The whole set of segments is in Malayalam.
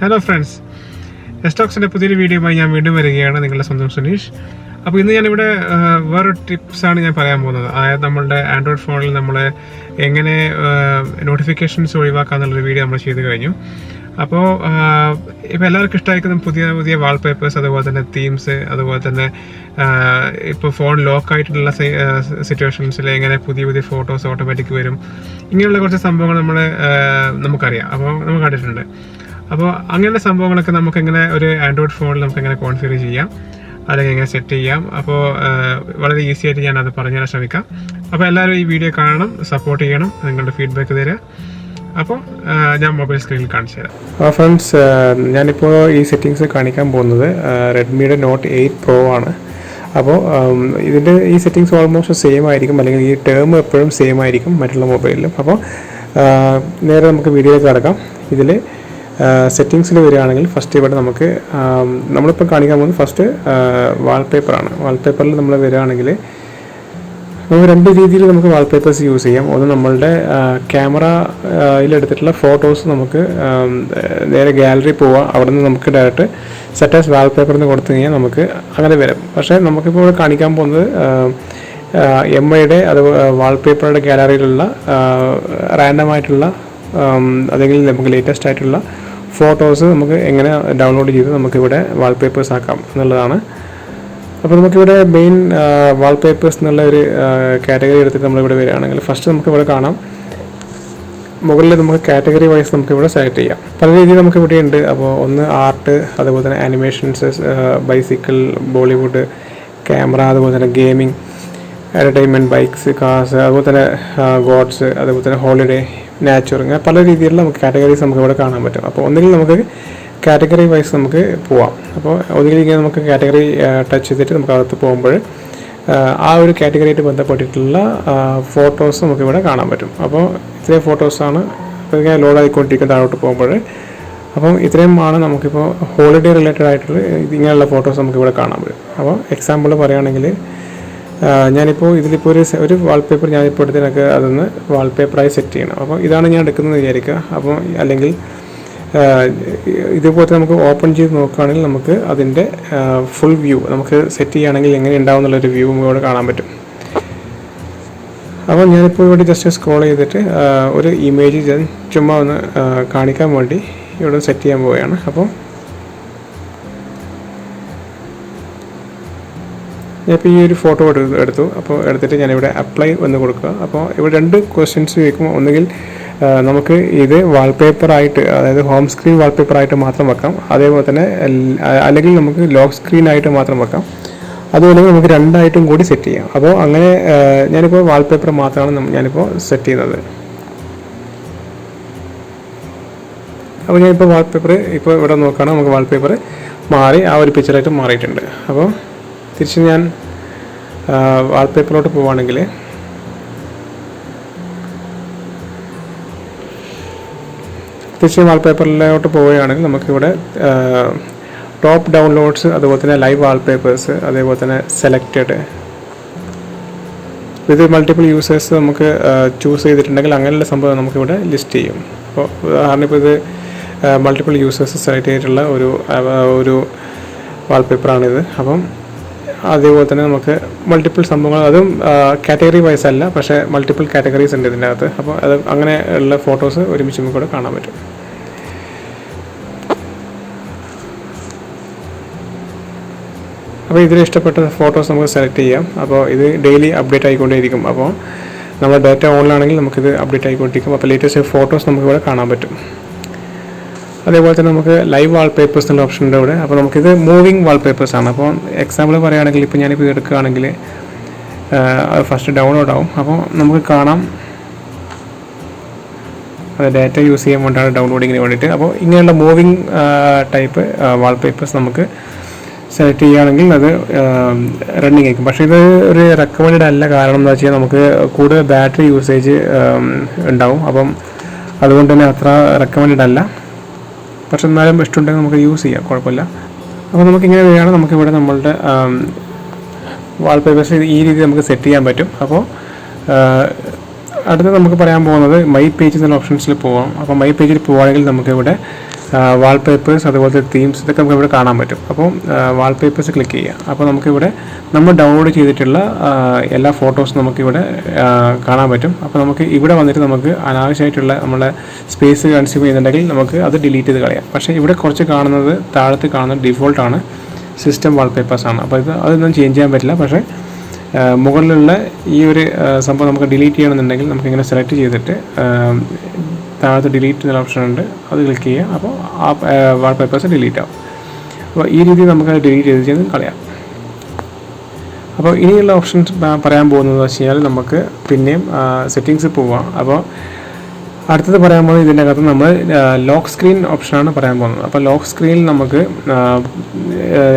ഹലോ ഫ്രണ്ട്സ്, എസ്റ്റോക്സിൻ്റെ പുതിയൊരു വീഡിയോയുമായി ഞാൻ വീണ്ടും വരികയാണ്. നിങ്ങളുടെ സ്വന്തം സുനീഷ്. അപ്പോൾ ഇന്ന് ഞാനിവിടെ വേറൊരു ടിപ്സാണ് ഞാൻ പറയാൻ പോകുന്നത്. അതായത് നമ്മളുടെ ആൻഡ്രോയിഡ് ഫോണിൽ നമ്മൾ എങ്ങനെ നോട്ടിഫിക്കേഷൻസ് ഒഴിവാക്കുക എന്നുള്ളൊരു വീഡിയോ നമ്മൾ ചെയ്ത് കഴിഞ്ഞു. അപ്പോൾ ഇപ്പോൾ എല്ലാവർക്കും ഇഷ്ടമായിരിക്കുന്ന പുതിയ പുതിയ വാൾപേപ്പേഴ്സ്, അതുപോലെ തന്നെ തീംസ്, അതുപോലെ തന്നെ ഇപ്പോൾ ഫോൺ ലോക്കായിട്ടുള്ള സിറ്റുവേഷൻസിൽ എങ്ങനെ പുതിയ പുതിയ ഫോട്ടോസ് ഓട്ടോമാറ്റിക് വരും, ഇങ്ങനെയുള്ള കുറച്ച് സംഭവങ്ങൾ നമുക്കറിയാം. അപ്പോൾ നമ്മൾ കണ്ടിട്ടുണ്ട്. അപ്പോൾ അങ്ങനെയുള്ള സംഭവങ്ങളൊക്കെ നമുക്ക് എങ്ങനെ ഒരു ആൻഡ്രോയിഡ് ഫോണിൽ നമുക്ക് എങ്ങനെ കോൺഫിഗർ ചെയ്യാം, അല്ലെങ്കിൽ എങ്ങനെ സെറ്റ് ചെയ്യാം. അപ്പോൾ വളരെ ഈസി ആയിട്ട് ഞാൻ അത് പറഞ്ഞുതരാൻ ശ്രമിക്കാം. അപ്പോൾ എല്ലാവരും ഈ വീഡിയോ കാണണം, സപ്പോർട്ട് ചെയ്യണം, നിങ്ങളുടെ ഫീഡ്ബാക്ക് തരിക. അപ്പോൾ ഞാൻ മൊബൈൽ സ്ക്രീനിൽ കാണിച്ചു തരാം. ഫ്രണ്ട്സ്, ഞാനിപ്പോൾ ഈ സെറ്റിങ്സ് കാണിക്കാൻ പോകുന്നത് റെഡ്മിയുടെ നോട്ട് 8 Pro ആണ്. അപ്പോൾ ഇതിൻ്റെ ഈ സെറ്റിങ്സ് ഓൾമോസ്റ്റ് സെയിം ആയിരിക്കും, അല്ലെങ്കിൽ ഈ ടേം എപ്പോഴും സെയിം ആയിരിക്കും മറ്റുള്ള മൊബൈലിലും. അപ്പോൾ നേരെ നമുക്ക് വീഡിയോയിലേക്ക് കടക്കാം. ഇതിൽ സെറ്റിങ്സിൽ വരികയാണെങ്കിൽ ഫസ്റ്റ് ഇവിടെ നമ്മളിപ്പോൾ കാണിക്കാൻ പോകുന്നത് ഫസ്റ്റ് വാൾപേപ്പറാണ്. വാൾപേപ്പറിൽ നമ്മൾ വരികയാണെങ്കിൽ നമുക്ക് രണ്ട് രീതിയിൽ നമുക്ക് വാൾപേപ്പേഴ്സ് യൂസ് ചെയ്യാം. ഒന്ന്, നമ്മളുടെ ക്യാമറയിലെടുത്തിട്ടുള്ള ഫോട്ടോസ് നമുക്ക് നേരെ ഗാലറി പോവാം. അവിടെ നിന്ന് നമുക്ക് ഡയറക്റ്റ് സെറ്റ് ആസ് വാൾപേപ്പർ എന്ന് കൊടുത്തു കഴിഞ്ഞാൽ നമുക്ക് അങ്ങനെ വരും. പക്ഷേ നമുക്കിപ്പോൾ ഇവിടെ കാണിക്കാൻ പോകുന്നത് MIയുടെ അത് വാൾപേപ്പറുടെ ഗാലറിയിലുള്ള റാൻഡമായിട്ടുള്ള അല്ലെങ്കിൽ നമുക്ക് ലേറ്റസ്റ്റ് ആയിട്ടുള്ള ഫോട്ടോസ് നമുക്ക് എങ്ങനെ ഡൗൺലോഡ് ചെയ്ത് നമുക്കിവിടെ വാൾപേപ്പേഴ്സ് ആക്കാം എന്നുള്ളതാണ്. അപ്പോൾ നമുക്കിവിടെ മെയിൻ വാൾപേപ്പേഴ്സ് എന്നുള്ള ഒരു കാറ്റഗറി എടുത്തിട്ട് നമ്മളിവിടെ വരികയാണെങ്കിൽ ഫസ്റ്റ് നമുക്കിവിടെ കാണാം, മുകളിൽ നമുക്ക് കാറ്റഗറി വൈസ് നമുക്കിവിടെ സെലക്ട് ചെയ്യാം. പല രീതിയിൽ നമുക്കിവിടെ ഉണ്ട്. അപ്പോൾ ഒന്ന് ആർട്ട്, അതുപോലെ തന്നെ ആനിമേഷൻസ്, ബൈസിക്കിൾ, ബോളിവുഡ്, ക്യാമറ, അതുപോലെ തന്നെ ഗെയിമിംഗ്, എൻ്റർടൈൻമെൻറ്റ്, ബൈക്സ്, കാർസ്, അതുപോലെ തന്നെ ഗോഡ്സ്, അതുപോലെ തന്നെ ഹോളിഡേ, നാച്ചുർ, ഇങ്ങനെ പല രീതിയിലുള്ള നമുക്ക് കാറ്റഗറീസ് നമുക്ക് ഇവിടെ കാണാൻ പറ്റും. അപ്പോൾ ഒന്നുകിൽ നമുക്ക് കാറ്റഗറി വൈസ് നമുക്ക് പോവാം. അപ്പോൾ ഒന്നുകിൽ ഇങ്ങനെ നമുക്ക് കാറ്റഗറി ടച്ച് ചെയ്തിട്ട് നമുക്ക് അകത്ത് പോകുമ്പോൾ ആ ഒരു കാറ്റഗറിയായിട്ട് ബന്ധപ്പെട്ടിട്ടുള്ള ഫോട്ടോസ് നമുക്കിവിടെ കാണാൻ പറ്റും. അപ്പോൾ ഇത്രയും ഫോട്ടോസാണ് ഇങ്ങനെ ലോഡ് ആയിക്കൊണ്ടിരിക്കുന്ന താഴോട്ട് പോകുമ്പോൾ. അപ്പം ഇത്രയും ആണ് നമുക്കിപ്പോൾ ഹോളിഡേ റിലേറ്റഡ് ആയിട്ടുള്ള ഇങ്ങനെയുള്ള ഫോട്ടോസ് നമുക്കിവിടെ കാണാൻ പറ്റും. അപ്പോൾ എക്സാമ്പിൾ പറയുകയാണെങ്കിൽ ഞാനിപ്പോൾ ഇതിലിപ്പോൾ ഒരു വാൾപേപ്പർ ഞാനിപ്പോൾ എടുത്തിനൊക്കെ അതൊന്ന് വാൾപേപ്പറായി സെറ്റ് ചെയ്യണം. അപ്പോൾ ഇതാണ് ഞാൻ എടുക്കുന്നത് വിചാരിക്കുക. അപ്പോൾ അല്ലെങ്കിൽ ഇതുപോലെ നമുക്ക് ഓപ്പൺ ചെയ്ത് നോക്കുകയാണെങ്കിൽ നമുക്ക് അതിൻ്റെ ഫുൾ വ്യൂ നമുക്ക് സെറ്റ് ചെയ്യുകയാണെങ്കിൽ എങ്ങനെ ഉണ്ടാവും എന്നുള്ളൊരു വ്യൂ ഇവിടെ കാണാൻ പറ്റും. അപ്പോൾ ഞാനിപ്പോൾ ഇവിടെ ജസ്റ്റ് സ്ക്രോൾ ചെയ്തിട്ട് ഒരു ഇമേജ് ഞാൻ ചുമ്മാ ഒന്ന് കാണിക്കാൻ വേണ്ടി ഇവിടെ സെറ്റ് ചെയ്യാൻ പോവുകയാണ്. അപ്പോൾ ഞാനിപ്പോൾ ഈ ഒരു ഫോട്ടോ എടുത്തു. അപ്പോൾ എടുത്തിട്ട് ഞാനിവിടെ അപ്ലൈ എന്ന് കൊടുക്കുക. അപ്പോൾ ഇവിടെ രണ്ട് ക്വസ്റ്റ്യൻസ് ചോദിക്കും. ഒന്നുകിൽ നമുക്ക് ഇത് വാൾപേപ്പറായിട്ട്, അതായത് ഹോം സ്ക്രീൻ വാൾപേപ്പറായിട്ട് മാത്രം വെക്കാം, അതേപോലെ തന്നെ അല്ലെങ്കിൽ നമുക്ക് ലോക്ക് സ്ക്രീനായിട്ട് മാത്രം വെക്കാം, അതുപോലെ നമുക്ക് രണ്ടായിട്ടും കൂടി സെറ്റ് ചെയ്യാം. അപ്പോൾ അങ്ങനെ ഞാനിപ്പോൾ വാൾപേപ്പർ മാത്രമാണ് ഞാനിപ്പോൾ സെറ്റ് ചെയ്യുന്നത്. അപ്പോൾ ഞാനിപ്പോൾ വാൾപേപ്പർ ഇപ്പോൾ ഇവിടെ നോക്കുകയാണ്, നമുക്ക് വാൾപേപ്പർ മാറി ആ ഒരു പിക്ചറായിട്ട് മാറിയിട്ടുണ്ട്. അപ്പോൾ തിരിച്ച് ഞാൻ വാൾപേപ്പറിലോട്ട് പോവുകയാണെങ്കിൽ വാൾപേപ്പറിലോട്ട് പോവുകയാണെങ്കിൽ നമുക്കിവിടെ ടോപ്പ് ഡൗൺലോഡ്സ്, അതുപോലെ തന്നെ ലൈവ് വാൾപേപ്പേഴ്സ്, അതേപോലെ തന്നെ സെലക്റ്റഡ്, ഇത് മൾട്ടിപ്പിൾ യൂസേഴ്സ് നമുക്ക് ചൂസ് ചെയ്തിട്ടുണ്ടെങ്കിൽ അങ്ങനെയുള്ള സംഭവം നമുക്കിവിടെ ലിസ്റ്റ് ചെയ്യും. അപ്പോൾ ഉദാഹരണം ഇപ്പോൾ ഇത് മൾട്ടിപ്പിൾ യൂസേഴ്സ് സെലക്ട് ചെയ്തിട്ടുള്ള ഒരു വാൾപേപ്പറാണിത്. അപ്പം അതേപോലെ തന്നെ നമുക്ക് മൾട്ടിപ്പിൾ സംഭവങ്ങൾ, അതും കാറ്റഗറി വൈസ് അല്ല, പക്ഷേ മൾട്ടിപ്പിൾ കാറ്റഗറീസ് ഉണ്ട് ഇതിൻ്റെ അകത്ത്. അപ്പോൾ അത് അങ്ങനെ ഉള്ള ഫോട്ടോസ് ഒരുമിച്ച് നമുക്ക് ഇവിടെ കാണാൻ പറ്റും. അപ്പോൾ ഇതിൽ ഇഷ്ടപ്പെട്ട ഫോട്ടോസ് നമുക്ക് സെലക്ട് ചെയ്യാം. അപ്പോൾ ഇത് ഡെയിലി അപ്ഡേറ്റ് ആയിക്കൊണ്ടേയിരിക്കും. അപ്പോൾ നമ്മൾ ഡാറ്റ ഓണിലാണെങ്കിൽ നമുക്കിത് അപ്ഡേറ്റ് ആയിക്കൊണ്ടിരിക്കും. അപ്പോൾ ലേറ്റസ്റ്റ് ഫോട്ടോസ് നമുക്കിവിടെ കാണാൻ പറ്റും. അതേപോലെ തന്നെ നമുക്ക് ലൈവ് വാൾപേപ്പേഴ്സ് എന്നുള്ള ഓപ്ഷൻ ഉണ്ട് ഇവിടെ. അപ്പോൾ നമുക്കിത് മൂവിങ് വാൾപേപ്പേഴ്സാണ്. അപ്പോൾ എക്സാമ്പിൾ പറയുകയാണെങ്കിൽ ഇപ്പോൾ ഞാനിപ്പോൾ എടുക്കുകയാണെങ്കിൽ ഫസ്റ്റ് ഡൗൺലോഡ് ആവും. അപ്പോൾ നമുക്ക് കാണാം അത് ഡാറ്റ യൂസ് ചെയ്യാൻ വേണ്ടിയാണ് ഡൗൺലോഡിങ്ങിന് വേണ്ടിയിട്ട്. അപ്പോൾ ഇങ്ങനെയുള്ള മൂവിങ് ടൈപ്പ് വാൾപേപ്പേഴ്സ് നമുക്ക് സെലക്ട് ചെയ്യുകയാണെങ്കിൽ അത് റണ്ണിങ് ആയിരിക്കും. പക്ഷേ ഇത് ഒരു റെക്കമെൻഡ് അല്ല. കാരണം എന്താ വെച്ചാൽ നമുക്ക് കൂടുതൽ ബാറ്ററി യൂസേജ് ഉണ്ടാവും. അപ്പം അതുകൊണ്ട് തന്നെ അത്ര റെക്കമെൻഡ് അല്ല. പക്ഷെ എന്നാലും ഇഷ്ടമുണ്ടെങ്കിൽ നമുക്ക് യൂസ് ചെയ്യാം, കുഴപ്പമില്ല. അപ്പോൾ നമുക്കിങ്ങനെ വരികയാണ്, നമുക്കിവിടെ നമ്മളുടെ വാൾപേപ്പേഴ്സ് ഈ രീതിയിൽ നമുക്ക് സെറ്റ് ചെയ്യാൻ പറ്റും. അപ്പോൾ അടുത്ത് നമുക്ക് പറയാൻ പോകുന്നത് മൈ പേജ് എന്നുള്ള ഓപ്ഷൻസിൽ പോവാം. അപ്പോൾ മൈ പേജിൽ പോവുകയാണെങ്കിൽ നമുക്കിവിടെ വാൾപേപ്പേഴ്സ്, അതുപോലത്തെ തീംസ്, ഇതൊക്കെ നമുക്ക് ഇവിടെ കാണാൻ പറ്റും. അപ്പോൾ വാൾപേപ്പേഴ്സ് ക്ലിക്ക് ചെയ്യുക. അപ്പോൾ നമുക്കിവിടെ നമ്മൾ ഡൗൺലോഡ് ചെയ്തിട്ടുള്ള എല്ലാ ഫോട്ടോസും നമുക്കിവിടെ കാണാൻ പറ്റും. അപ്പോൾ നമുക്ക് ഇവിടെ വന്നിട്ട് നമുക്ക് അനാവശ്യമായിട്ടുള്ള നമ്മളെ സ്പേസ് കൺസ്യൂം ചെയ്യുന്നുണ്ടെങ്കിൽ നമുക്ക് അത് ഡിലീറ്റ് ചെയ്ത് കളയാം. പക്ഷേ ഇവിടെ കുറച്ച് കാണുന്നത് താഴത്ത് കാണുന്നത് ഡിഫോൾട്ടാണ്, സിസ്റ്റം വാൾപേപ്പേഴ്സാണ്. അപ്പോൾ അതൊന്നും ചേഞ്ച് ചെയ്യാൻ പറ്റില്ല. പക്ഷേ മുകളിലുള്ള ഈ ഒരു സംഭവം നമുക്ക് ഡിലീറ്റ് ചെയ്യണമെന്നുണ്ടെങ്കിൽ നമുക്കിങ്ങനെ സെലക്ട് ചെയ്തിട്ട് താഴത്ത് ഡിലീറ്റ് എന്ന ഓപ്ഷൻ ഉണ്ട്, അത് ക്ലിക്ക് ചെയ്യുക. അപ്പോൾ ആ വാൾപേപ്പേഴ്സ് ഡിലീറ്റ് ആവും. അപ്പോൾ ഈ രീതിയിൽ നമുക്ക് ഡിലീറ്റ് ചെയ്ത് കളയാം. അപ്പോൾ ഇനിയുള്ള ഓപ്ഷൻസ് പറയാൻ പോകുന്നത് വെച്ച് കഴിഞ്ഞാൽ നമുക്ക് പിന്നെയും സെറ്റിങ്സിൽ പോവാം. അപ്പോൾ അടുത്തത് പറയാൻ പോകുന്നത് ഇതിൻ്റെ അകത്ത് നമ്മൾ ലോക്ക് സ്ക്രീൻ ഓപ്ഷനാണ് പറയാൻ പോകുന്നത്. അപ്പോൾ ലോക്ക് സ്ക്രീനിൽ നമുക്ക്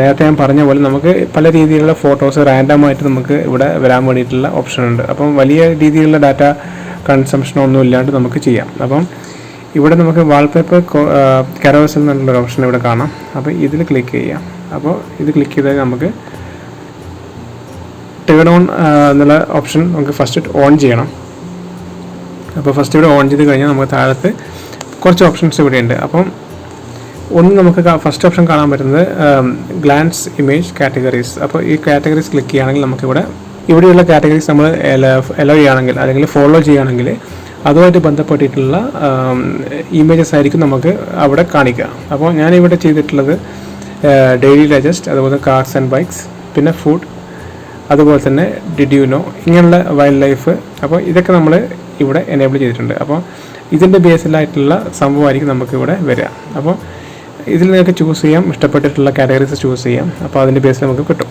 നേരത്തെ ഞാൻ പറഞ്ഞ പോലെ നമുക്ക് പല രീതിയിലുള്ള ഫോട്ടോസ് റാൻഡമായിട്ട് നമുക്ക് ഇവിടെ വരാൻ വേണ്ടിയിട്ടുള്ള ഓപ്ഷൻ ഉണ്ട്. അപ്പം വലിയ രീതിയിലുള്ള ഡാറ്റ കൺസംഷൻ ഒന്നും ഇല്ലാണ്ട് നമുക്ക് ചെയ്യാം. അപ്പം ഇവിടെ നമുക്ക് വാൾപേപ്പർ കരോസൽ എന്നുള്ളൊരു ഓപ്ഷൻ ഇവിടെ കാണാം. അപ്പോൾ ഇതിൽ ക്ലിക്ക് ചെയ്യാം. അപ്പോൾ ഇത് ക്ലിക്ക് ചെയ്താൽ നമുക്ക് ടേൺ ഓൺ എന്നുള്ള ഓപ്ഷൻ നമുക്ക് ഫസ്റ്റ് ഓൺ ചെയ്യണം. അപ്പോൾ ഫസ്റ്റ് ഇവിടെ ഓൺ ചെയ്ത് കഴിഞ്ഞാൽ നമുക്ക് താഴത്ത് കുറച്ച് ഓപ്ഷൻസ് ഇവിടെ ഉണ്ട്. അപ്പം ഒന്ന് നമുക്ക് ഫസ്റ്റ് ഓപ്ഷൻ കാണാൻ പറ്റുന്നത് ഗ്ലാൻസ് ഇമേജ് കാറ്റഗറീസ്. അപ്പോൾ ഈ കാറ്റഗറീസ് ക്ലിക്ക് ചെയ്യുകയാണെങ്കിൽ നമുക്കിവിടെ ഇവിടെയുള്ള കാറ്റഗറീസ് നമ്മൾ അലോ ചെയ്യുകയാണെങ്കിൽ അല്ലെങ്കിൽ ഫോളോ ചെയ്യുകയാണെങ്കിൽ അതുമായിട്ട് ബന്ധപ്പെട്ടിട്ടുള്ള ഇമേജസ് ആയിരിക്കും നമുക്ക് അവിടെ കാണിക്കുക. അപ്പോൾ ഞാനിവിടെ ചെയ്തിട്ടുള്ളത് ഡെയിലി ഡൈജസ്റ്റ്, അതുപോലെ കാർസ് ആൻഡ് ബൈക്സ്, പിന്നെ ഫുഡ്, അതുപോലെ തന്നെ ഡിഡ് യു നോ, ഇങ്ങനെയുള്ള വൈൽഡ് ലൈഫ്. അപ്പോൾ ഇതൊക്കെ നമ്മൾ ഇവിടെ എനേബിൾ ചെയ്തിട്ടുണ്ട്. അപ്പോൾ ഇതിൻ്റെ ബേസിലായിട്ടുള്ള സംഭവമായിരിക്കും നമുക്കിവിടെ വരിക. അപ്പോൾ ഇതിൽ നിങ്ങൾക്ക് ചൂസ് ചെയ്യാം, ഇഷ്ടപ്പെട്ടിട്ടുള്ള കാറ്റഗറീസ് ചൂസ് ചെയ്യാം. അപ്പോൾ അതിൻ്റെ ബേസിൽ നമുക്ക് കിട്ടും.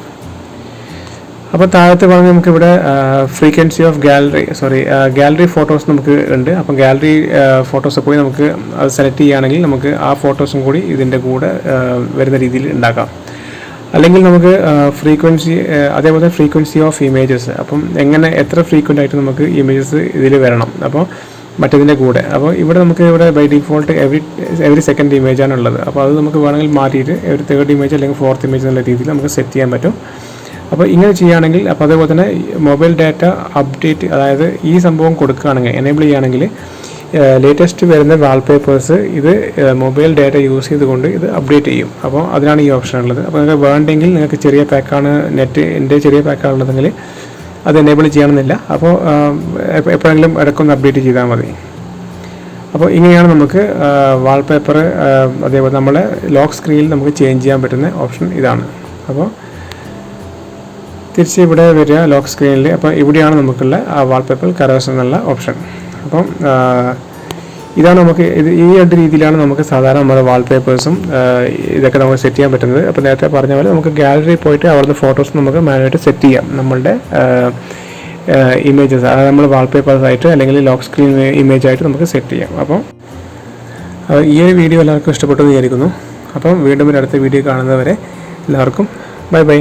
അപ്പോൾ താഴത്ത് പറഞ്ഞ് നമുക്കിവിടെ ഫ്രീക്വൻസി ഓഫ് ഗാലറി ഫോട്ടോസ് നമുക്ക് ഉണ്ട്. അപ്പം ഗാലറി ഫോട്ടോസ് പോയി നമുക്ക് അത് സെലക്ട് ചെയ്യുകയാണെങ്കിൽ നമുക്ക് ആ ഫോട്ടോസും കൂടി ഇതിൻ്റെ കൂടെ വരുന്ന രീതിയിൽ ഉണ്ടാക്കാം. അല്ലെങ്കിൽ നമുക്ക് അതേപോലെ ഫ്രീക്വൻസി ഓഫ് ഇമേജസ്, അപ്പം എത്ര ഫ്രീക്വൻ്റ് ആയിട്ട് നമുക്ക് ഇമേജസ് ഇതിൽ വരണം, അപ്പോൾ മറ്റേതിൻ്റെ കൂടെ. അപ്പോൾ ഇവിടെ ബൈ ഡിഫോൾട്ട് എവറി സെക്കൻഡ് ഇമേജാണ് ഉള്ളത്. അപ്പോൾ അത് നമുക്ക് വേണമെങ്കിൽ മാറ്റിയിട്ട് എവറി തേർഡ് ഇമേജ് അല്ലെങ്കിൽ ഫോർത്ത് ഇമേജ് എന്നുള്ള രീതിയിൽ നമുക്ക് സെറ്റ് ചെയ്യാൻ പറ്റും. അപ്പോൾ ഇങ്ങനെ ചെയ്യുകയാണെങ്കിൽ, അപ്പോൾ അതേപോലെ തന്നെ മൊബൈൽ ഡാറ്റ അപ്ഡേറ്റ്, അതായത് ഈ സംഭവം കൊടുക്കുകയാണെങ്കിൽ എനേബിൾ ചെയ്യുകയാണെങ്കിൽ ലേറ്റസ്റ്റ് വരുന്ന വാൾപേപ്പേഴ്സ് ഇത് മൊബൈൽ ഡാറ്റ യൂസ് ചെയ്തുകൊണ്ട് ഇത് അപ്ഡേറ്റ് ചെയ്യും. അപ്പോൾ അതിനാണ് ഈ ഓപ്ഷൻ ഉള്ളത്. അപ്പോൾ നിങ്ങൾക്ക് വേണ്ടെങ്കിൽ നിങ്ങൾക്ക് ചെറിയ പാക്കാണ് എൻ്റെ ചെറിയ പാക്കാണുള്ളതെങ്കിൽ അത് എനേബിൾ ചെയ്യണമെന്നില്ല. അപ്പോൾ എപ്പോഴെങ്കിലും ഇടയ്ക്കൊന്ന് അപ്ഡേറ്റ് ചെയ്താൽ മതി. അപ്പോൾ ഇങ്ങനെയാണ് നമുക്ക് വാൾപേപ്പർ അതേപോലെ നമ്മളെ ലോക്ക് സ്ക്രീനിൽ നമുക്ക് ചേഞ്ച് ചെയ്യാൻ പറ്റുന്ന ഓപ്ഷൻ ഇതാണ്. അപ്പോൾ തിരിച്ച് ഇവിടെ വരിക ലോക്ക് സ്ക്രീനിൽ. അപ്പോൾ ഇവിടെയാണ് നമുക്കുള്ള വാൾപേപ്പർ കറേഴ്സ് എന്നുള്ള ഓപ്ഷൻ. അപ്പം ഇതാണ് നമുക്ക് ഈ രണ്ട് രീതിയിലാണ് നമുക്ക് സാധാരണ നമ്മുടെ വാൾപേപ്പേഴ്സും ഇതൊക്കെ നമുക്ക് സെറ്റ് ചെയ്യാൻ പറ്റുന്നത്. അപ്പോൾ നേരത്തെ പറഞ്ഞ പോലെ നമുക്ക് ഗാലറി പോയിട്ട് അവിടുന്ന് ഫോട്ടോസ് നമുക്ക് മാനുവായിട്ട് സെറ്റ് ചെയ്യാം. നമ്മളുടെ ഇമേജസ്, അതായത് നമ്മൾ വാൾപേപ്പേഴ്സായിട്ട് അല്ലെങ്കിൽ ലോക്ക് സ്ക്രീൻ ഇമേജായിട്ട് നമുക്ക് സെറ്റ് ചെയ്യാം. അപ്പോൾ ഈ ഒരു വീഡിയോ എല്ലാവർക്കും ഇഷ്ടപ്പെട്ടു എന്ന് വിചാരിക്കുന്നു. അപ്പം വീണ്ടും ഒരു അടുത്ത വീഡിയോ കാണുന്നവരെ എല്ലാവർക്കും ബൈ ബൈ.